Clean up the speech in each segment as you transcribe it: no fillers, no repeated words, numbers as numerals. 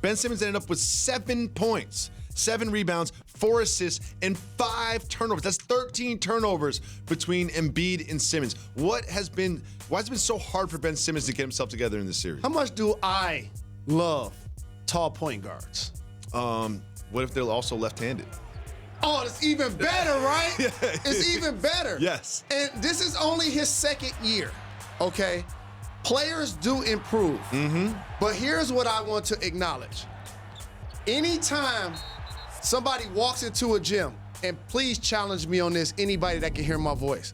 Ben Simmons ended up with 7 points, 7 rebounds, 4 assists, and 5 turnovers. That's 13 turnovers between Embiid and Simmons. Why has it been so hard for Ben Simmons to get himself together in this series? How much do I love tall point guards? What if they're also left-handed? Oh, it's even better, right? Yeah. It's even better. Yes. And this is only his second year, okay? Players do improve. But here's what I want to acknowledge. Anytime somebody walks into a gym, and please challenge me on this, anybody that can hear my voice,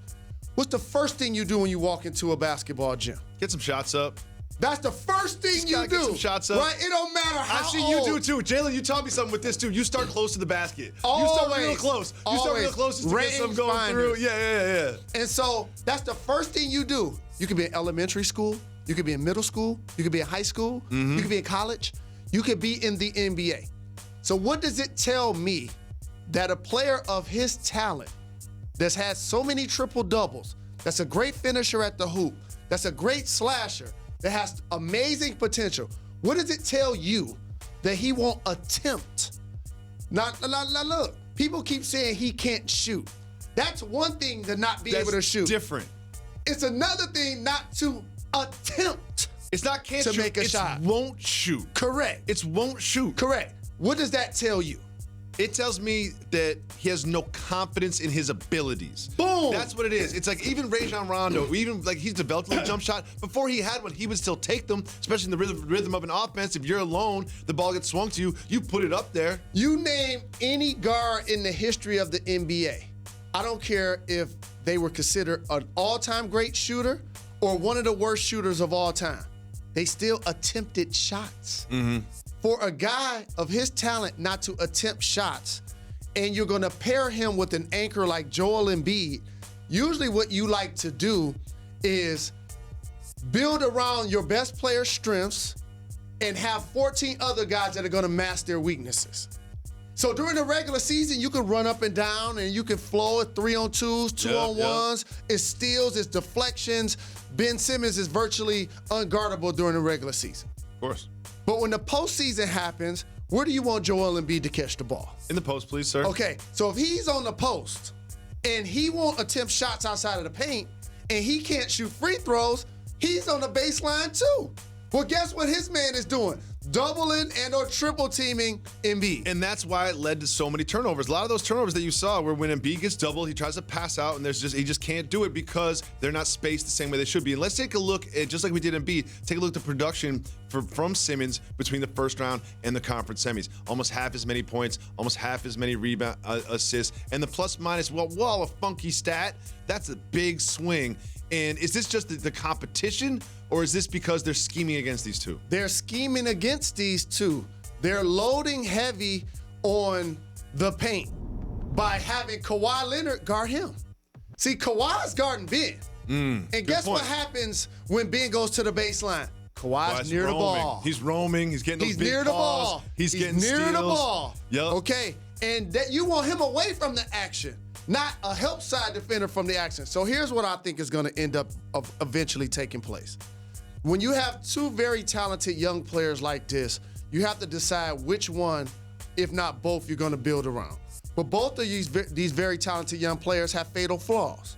what's the first thing you do when you walk into a basketball gym? Get some shots up. That's the first thing you do. Get some shots up. Right? It don't matter how Actually, old. you do too. Jalen, you taught me something with this too. You start close to the basket. Always. You start real close. You start real close just to get some going Finders. through. Yeah. And so that's the first thing you do. You could be in elementary school. You could be in middle school. You could be in high school. You could be in college. You could be in the NBA. So what does it tell me that a player of his talent that's had so many triple doubles, that's a great finisher at the hoop, that's a great slasher, that has amazing potential, what does it tell you that he won't attempt? Now look, people keep saying he can't shoot. That's one thing to not be able to shoot. Different. It's another thing not to attempt. It's not can't to shoot. make a shot. It's won't shoot. Correct. It's won't shoot. Correct. What does that tell you? It tells me that he has no confidence in his abilities. Boom. That's what it is. It's like even Rajon Rondo, even like he's developed a jump shot. Before he had one, he would still take them, especially in the rhythm of an offense. If you're alone, the ball gets swung to you, you put it up there. You name any guard in the history of the NBA. I don't care if they were considered an all-time great shooter or one of the worst shooters of all time. They still attempted shots. For a guy of his talent not to attempt shots, and you're gonna pair him with an anchor like Joel Embiid, usually what you like to do is build around your best player's strengths and have 14 other guys that are gonna mask their weaknesses. So during the regular season, you can run up and down and you can flow at 3-on-2s, 2-on-1s, it's steals, it's deflections. Ben Simmons is virtually unguardable during the regular season. Of course. But when the postseason happens, where do you want Joel Embiid to catch the ball? In the post, please, sir. Okay, so if he's on the post and he won't attempt shots outside of the paint and he can't shoot free throws, he's on the baseline too. Well, guess what his man is doing? Doubling and or triple teaming Embiid. And that's why it led to so many turnovers. A lot of those turnovers that you saw were when Embiid gets doubled, he tries to pass out, and he just can't do it because they're not spaced the same way they should be. And let's take a look at, just like we did Embiid, take a look at the production from Simmons between the first round and the conference semis. Almost half as many points, almost half as many rebound assists, and the plus minus, well, a funky stat. That's a big swing. And is this just the competition, or is this because they're scheming against these two? They're scheming against these two. They're loading heavy on the paint by having Kawhi Leonard guard him. See, Kawhi's guarding Ben. And guess what happens when Ben goes to the baseline? Kawhi's near roaming. the ball. He's roaming. He's getting those big near the balls. ball. He's getting near steals. the ball. Yep. Okay, and that you want him away from the action, not a help side defender from the action. So here's what I think is going to end up eventually taking place. When you have two very talented young players like this, you have to decide which one, if not both, you're going to build around. But both of these very talented young players have fatal flaws.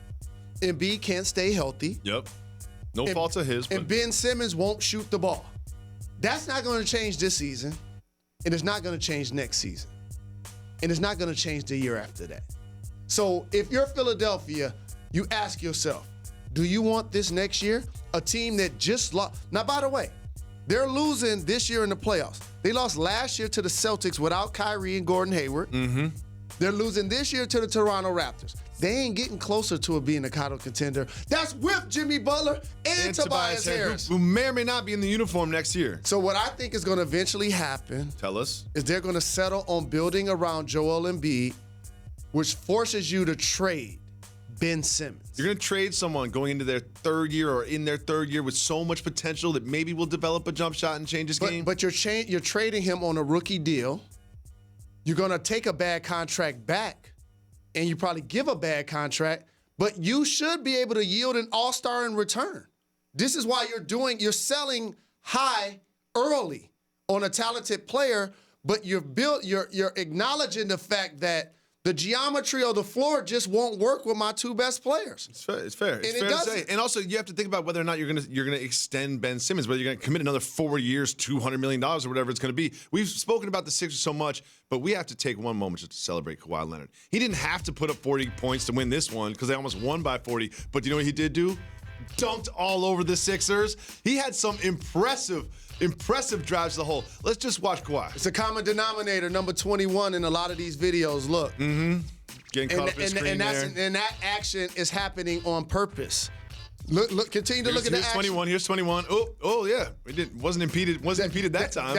Embiid can't stay healthy. Yep. No fault of his. And Ben Simmons won't shoot the ball. That's not going to change this season, and it's not going to change next season, and it's not going to change the year after that. So if you're Philadelphia, you ask yourself, do you want this next year? A team that just lost. Now, by the way, they're losing this year in the playoffs. They lost last year to the Celtics without Kyrie and Gordon Hayward. They're losing this year to the Toronto Raptors. They ain't getting closer to being a title contender. That's with Jimmy Butler and Tobias Harris, who may or may not be in the uniform next year. So what I think is going to eventually happen, Tell us, is they're going to settle on building around Joel Embiid, which forces you to trade Ben Simmons. You're going to trade someone going into their third year or in their third year with so much potential that maybe will develop a jump shot and change his game. But you're trading him on a rookie deal. You're going to take a bad contract back, and you probably give a bad contract, but you should be able to yield an all-star in return. This is why you're selling high early. on a talented player, but you're acknowledging the fact that the geometry of the floor just won't work with my two best players. It's fair. It's fair to say. And also, you have to think about whether or not you're gonna extend Ben Simmons, whether you're gonna commit another 4 years, $200 million or whatever it's gonna be. We've spoken about the Sixers so much, but we have to take one moment just to celebrate Kawhi Leonard. He didn't have to put up 40 points to win this one because they almost won by 40. But you know what he did do? Dunked all over the Sixers. He had some impressive drives to the hole. Let's just watch Kawhi. It's a common denominator, number 21 in a lot of these videos. Look. Mm-hmm. Getting caught up in the screen there. And that action is happening on purpose. Look, continue to look at the action. 21. Here's 21. Oh yeah. Wasn't impeded that time.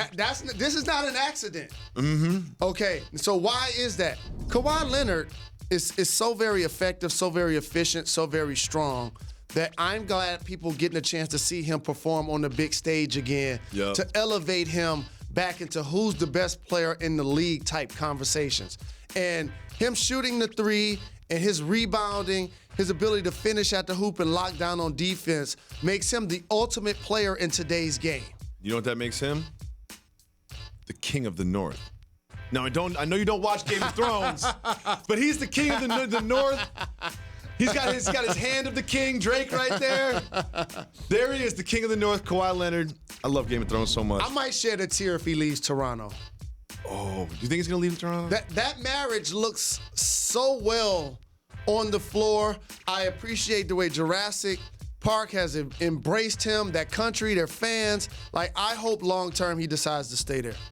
This is not an accident. Mm-hmm. Okay, so why is that? Kawhi Leonard is so very effective, so very efficient, so very strong that I'm glad people getting a chance to see him perform on the big stage again to elevate him back into who's the best player in the league type conversations. And him shooting the three and his rebounding, his ability to finish at the hoop and lock down on defense makes him the ultimate player in today's game. You know what that makes him? The king of the North. Now, I know you don't watch Game of Thrones, but he's the king of the North. He's got his hand of the king, Drake, right there. There he is, the king of the North, Kawhi Leonard. I love Game of Thrones so much. I might shed a tear if he leaves Toronto. Oh, do you think he's going to leave Toronto? That marriage looks so well on the floor. I appreciate the way Jurassic Park has embraced him, that country, their fans. Like, I hope long-term he decides to stay there.